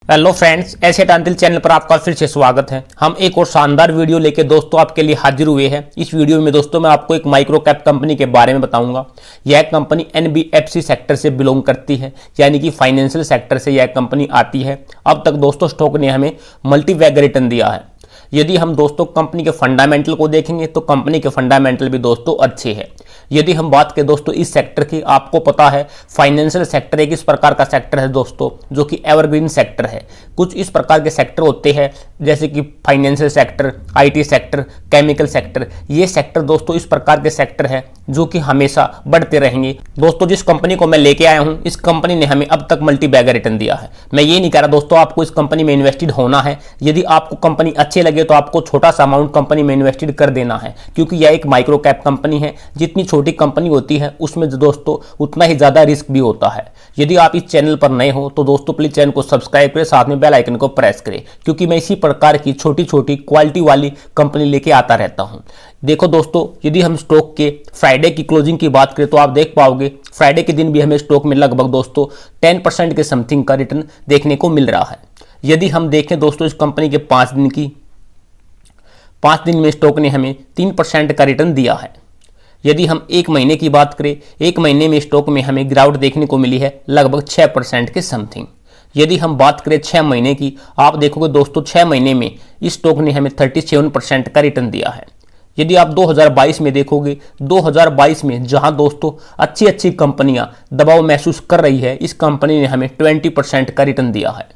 Hello friends, asset Antil channel पर आपका फिर से स्वागत है। हम एक और शानदार वीडियो लेके दोस्तों आपके लिए हाजिर हुए हैं। इस वीडियो में दोस्तों मैं आपको एक माइक्रो कैप कंपनी के बारे में बताऊंगा। यह कंपनी एनबीएफसी सेक्टर से बिलोंग करती है, यानी कि फाइनेंशियल सेक्टर से यह कंपनी आती है। अब तक दोस्तों स्टॉक ने हमें मल्टीबैग रिटर्न दिया है। यदि हम दोस्तों कंपनी के फंडामेंटल को देखेंगे तो कंपनी के फंडामेंटल भी दोस्तों अच्छे हैं। यदि हम बात करें दोस्तों इस सेक्टर की, आपको पता है फाइनेंशियल सेक्टर एक इस प्रकार का सेक्टर है दोस्तों जो कि एवरग्रीन सेक्टर है। कुछ इस प्रकार के सेक्टर होते हैं जैसे कि financial sector, IT sector, chemical sector. ये सेक्टर दोस्तों इस प्रकार के सेक्टर है जो कि हमेशा बढ़ते रहेंगे। दोस्तों जिस कंपनी को मैं लेके आया हूं, इस कंपनी ने हमें अब तक मल्टीबैगर रिटर्न दिया है। मैं ये नहीं कह रहा दोस्तों आपको इस कंपनी में इन्वेस्टेड होना है। यदि आपको कंपनी अच्छी लगे तो आपको छोटा सा अमाउंट कंपनी में इन्वेस्टेड कर देना है, क्योंकि यह एक माइक्रो कैप कंपनी है। जितनी छोटी कंपनी होती है उसमें दोस्तों उतना ही ज्यादा रिस्क भी होता है। यदि आप इस चैनल पर नए हो तो दोस्तों प्लीज चैनल को सब्सक्राइब करें, साथ में बेल आइकन को प्रेस करें, क्योंकि मैं इसी प्रकार की छोटी छोटी क्वालिटी वाली कंपनी लेके आता रहता हूं। देखो दोस्तों, यदि हम स्टॉक के फ्राइडे की क्लोजिंग की बात करें तो आप देख पाओगे फ्राइडे के दिन भी हमें स्टॉक में लगभग दोस्तों 10% के समथिंग का रिटर्न देखने को मिल रहा है। यदि हम देखें दोस्तों इस कंपनी के 5 दिन में स्टॉक ने हमें 3% का रिटर्न दिया है। यदि हम एक महीने की बात करें, एक महीने में स्टॉक में हमें गिरावट देखने को मिली है लगभग 6% के समथिंग। यदि हम बात करें 6 महीने की, आप देखोगे दोस्तों 6 महीने में इस स्टॉक ने हमें 37% का रिटर्न दिया है। यदि आप 2022 में देखोगे, 2022 में जहां दोस्तों अच्छी अच्छी कंपनियां दबाव महसूस कर रही है, इस कंपनी ने हमें 20% का रिटर्न दिया है।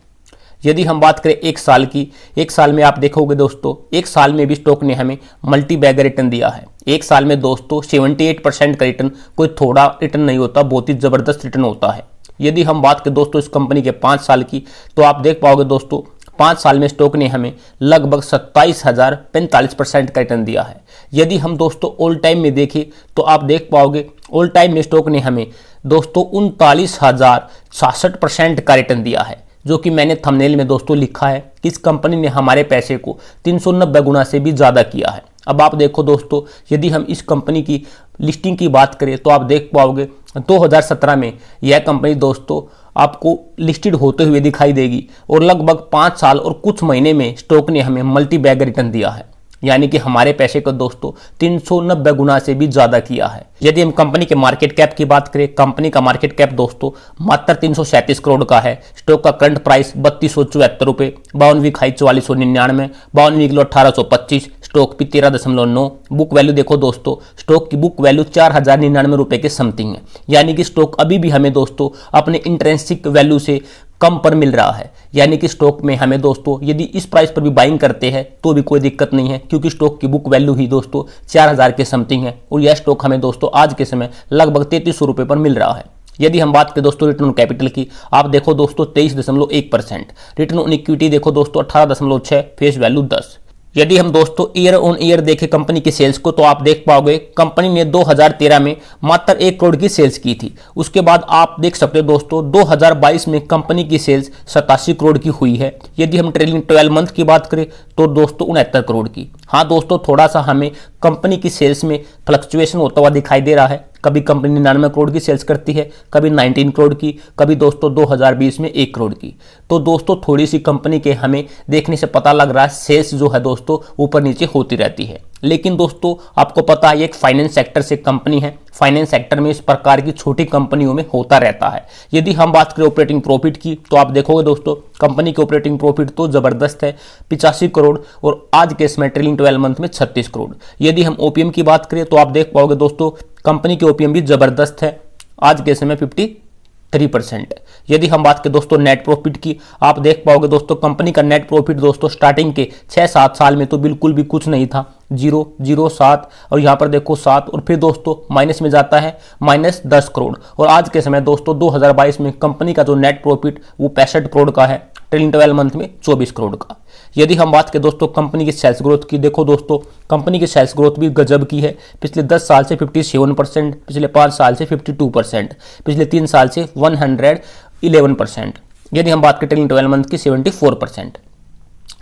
यदि हम बात करें एक साल की, एक साल में आप देखोगे दोस्तों एक साल में भी स्टॉक ने हमें मल्टीबैगर रिटर्न दिया है। एक साल में दोस्तों 78% का रिटर्न कोई थोड़ा रिटर्न नहीं होता, बहुत ही जबरदस्त रिटर्न होता है। यदि हम बात करें दोस्तों इस कंपनी के 5 साल की, तो आप देख पाओगे दोस्तों 5 साल में स्टॉक ने हमें लगभग 27,045% का रिटर्न दिया है। यदि हम दोस्तों ऑल टाइम में देखें तो आप देख पाओगे ऑल टाइम में स्टॉक ने हमें दोस्तों 39,066% का रिटर्न दिया है, जो कि मैंने थंबनेल में दोस्तों लिखा है कि इस कंपनी ने हमारे पैसे को 390 गुना से भी ज़्यादा किया है। अब आप देखो दोस्तों, यदि हम इस कंपनी की लिस्टिंग की बात करें तो आप देख पाओगे 2017 में यह कंपनी दोस्तों आपको लिस्टेड होते हुए दिखाई देगी, और लगभग 5 साल और कुछ महीने में स्टॉक ने हमें मल्टीबैगर रिटर्न दिया है, यानी कि हमारे पैसे को दोस्तों 390 गुना से भी ज्यादा किया है। यदि हम कंपनी के मार्केट कैप की बात करें, कंपनी का मार्केट कैप दोस्तों मात्र 337 करोड़ का है। स्टॉक का करंट प्राइस 3274 रुपये, 52 week high 4499, 52 week low 1825, stock की 13.9। बुक वैल्यू देखो दोस्तों, स्टॉक की बुक वैल्यू 4099 रुपये के समथिंग है, यानी कि स्टॉक अभी भी हमें दोस्तों अपने इंट्रिंसिक वैल्यू से कम पर मिल रहा है। यानी कि स्टॉक में हमें दोस्तों यदि इस प्राइस पर भी बाइंग करते हैं तो भी कोई दिक्कत नहीं है, क्योंकि स्टॉक की बुक वैल्यू ही दोस्तों 4000 के समथिंग है, और यह स्टॉक हमें दोस्तों आज के समय लगभग 3300 रुपये पर मिल रहा है। यदि हम बात करें दोस्तों रिटर्न ऑन कैपिटल की, आप देखो दोस्तों 23.1%, रिटर्न ऑन इक्विटी देखो दोस्तों 18.6, फेस वैल्यू 10। यदि हम दोस्तों ईयर ऑन ईयर देखें कंपनी की सेल्स को, तो आप देख पाओगे कंपनी ने 2013 में मात्र 1 करोड़ की सेल्स की थी। उसके बाद आप देख सकते हो दोस्तों 2022 में कंपनी की सेल्स 87 करोड़ की हुई है। यदि हम ट्रेलिंग 12 मंथ की बात करें तो दोस्तों 69 करोड़ की। हाँ दोस्तों, थोड़ा सा हमें कंपनी की सेल्स में फ्लक्चुएशन होता हुआ दिखाई दे रहा है। कभी कंपनी 99 करोड़ की सेल्स करती है, कभी 19 करोड़ की, कभी दोस्तों 2020 में 1 करोड़ की। तो दोस्तों थोड़ी सी कंपनी के हमें देखने से पता लग रहा है सेल्स जो है दोस्तों ऊपर नीचे होती रहती है। लेकिन दोस्तों आपको पता है ये एक फाइनेंस सेक्टर से कंपनी है, फाइनेंस सेक्टर में इस प्रकार की छोटी कंपनियों में होता रहता है। यदि हम बात करें ऑपरेटिंग प्रॉफिट की, तो आप देखोगे दोस्तों कंपनी की ऑपरेटिंग प्रॉफिट तो जबरदस्त है, 85 करोड़, और आज के समय ट्रेलिंग 12 मंथ में 36 करोड़। यदि हम ओपीएम की बात करें तो आप देख पाओगे दोस्तों कंपनी की ओपीएम भी जबरदस्त है, आज के समय 53%। यदि हम बात करें दोस्तों नेट प्रॉफिट की, आप देख पाओगे दोस्तों कंपनी का नेट प्रॉफिट दोस्तों स्टार्टिंग के 6-7 साल में तो बिल्कुल भी कुछ नहीं था, 0, 0, 7, और यहाँ पर देखो 7, और फिर दोस्तों माइनस में जाता है -10 करोड़, और आज के समय दोस्तों 2022 में कंपनी का जो नेट प्रॉफिट वो 65 करोड़ का है, ट्रेलिंग 12 मंथ में 24 करोड़ का। यदि हम बात करें दोस्तों कंपनी की सेल्स ग्रोथ की, देखो दोस्तों कंपनी की सेल्स ग्रोथ भी गजब की है। पिछले 10 साल से 57%, पिछले 5 साल से 52%, पिछले 3 साल से 111%। यदि हम बात करें ट्रेलिंग 12 मंथ की 74%।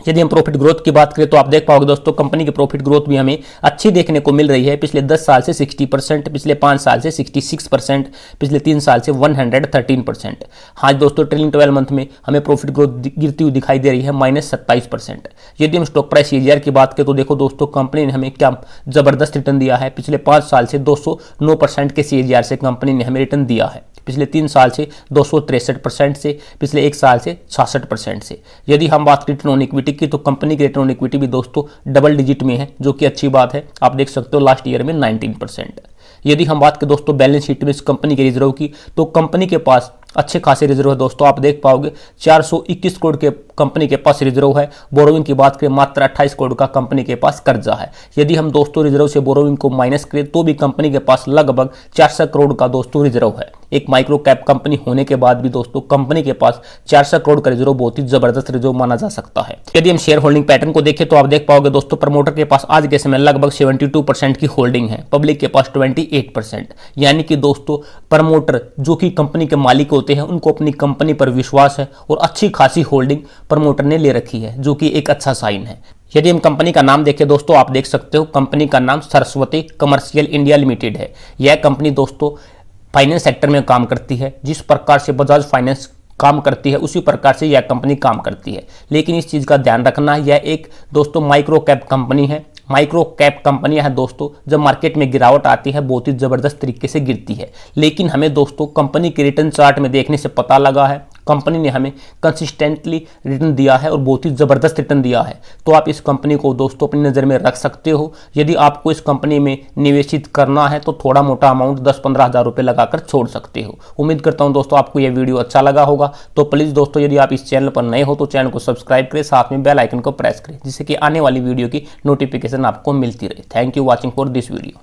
यदि हम प्रॉफिट ग्रोथ की बात करें तो आप देख पाओगे दोस्तों कंपनी की प्रॉफिट ग्रोथ भी हमें अच्छी देखने को मिल रही है। पिछले 10 साल से 60%, पिछले 5 साल से 66%, पिछले 3 साल से 113%। हाँ दोस्तों, ट्रेलिंग 12 मंथ में हमें प्रॉफिट ग्रोथ गिरती हुई दिखाई दे रही है -27%। यदि हम स्टॉक प्राइस CAGR की बात करें तो देखो दोस्तों कंपनी ने हमें क्या जबरदस्त रिटर्न दिया है। पिछले 5 साल से 209% के CAGR से कंपनी ने हमें रिटर्न दिया है। पिछले 3 साल से 263% से, पिछले 1 साल से 66% से। यदि हम बात करें रिटर्न ऑन इक्विटी की तो कंपनी की रिटर्न ऑन इक्विटी भी दोस्तों डबल डिजिट में है, जो कि अच्छी बात है। आप देख सकते हो लास्ट ईयर में 19%। यदि हम बात करें दोस्तों बैलेंस शीट में इस कंपनी के रिजर्व की तो कंपनी के पास अच्छे खासे रिजर्व है दोस्तों। आप देख पाओगे 421 करोड़ के कंपनी के पास रिजर्व है। बोरोइंग की बात करें मात्र 28 करोड़ का कंपनी के पास कर्जा है। यदि हम दोस्तों रिजर्व से बोरोइंग को माइनस करें तो भी कंपनी के पास लगभग 400 करोड़ का दोस्तों रिजर्व है। एक माइक्रो कैप कंपनी होने के बाद भी दोस्तों कंपनी के पास 400 करोड़ का रिजर्व बहुत ही जबरदस्त रिजर्व माना जा सकता है। यदि हम शेयर होल्डिंग पैटर्न को देखें तो आप देख पाओगे दोस्तों प्रमोटर के पास आज के समय लगभग 72% की होल्डिंग है, पब्लिक के पास 28%। यानी कि दोस्तों प्रमोटर जो कि कंपनी के मालिक होते हैं उनको अपनी कंपनी पर विश्वास है और अच्छी खासी होल्डिंग प्रमोटर ने ले रखी है, जो कि एक अच्छा साइन है। यदि हम कंपनी का नाम देखें दोस्तों आप देख सकते हो कंपनी का नाम सरस्वती कमर्शियल इंडिया लिमिटेड है। यह कंपनी दोस्तों फाइनेंस सेक्टर में काम करती है। जिस प्रकार से बजाज फाइनेंस काम करती है उसी प्रकार से यह कंपनी काम करती है। लेकिन इस चीज़ का ध्यान रखना, यह एक दोस्तों माइक्रो कैप कंपनी है। माइक्रो कैप कंपनियां हैं दोस्तों, जब मार्केट में गिरावट आती है बहुत ही ज़बरदस्त तरीके से गिरती है। लेकिन हमें दोस्तों कंपनी के रिटर्न चार्ट में देखने से पता लगा है कंपनी ने हमें कंसिस्टेंटली रिटर्न दिया है और बहुत ही ज़बरदस्त रिटर्न दिया है। तो आप इस कंपनी को दोस्तों अपनी नज़र में रख सकते हो। यदि आपको इस कंपनी में निवेशित करना है तो थोड़ा मोटा अमाउंट 10-15 हज़ार रुपये लगाकर छोड़ सकते हो। उम्मीद करता हूं दोस्तों आपको यह वीडियो अच्छा लगा होगा। तो प्लीज़ दोस्तों यदि आप इस चैनल पर नए हो तो चैनल को सब्सक्राइब करें, साथ में बेल आइकन को प्रेस करें, जिससे कि आने वाली वीडियो की नोटिफिकेशन आपको मिलती रहे। Thank you watching for this video.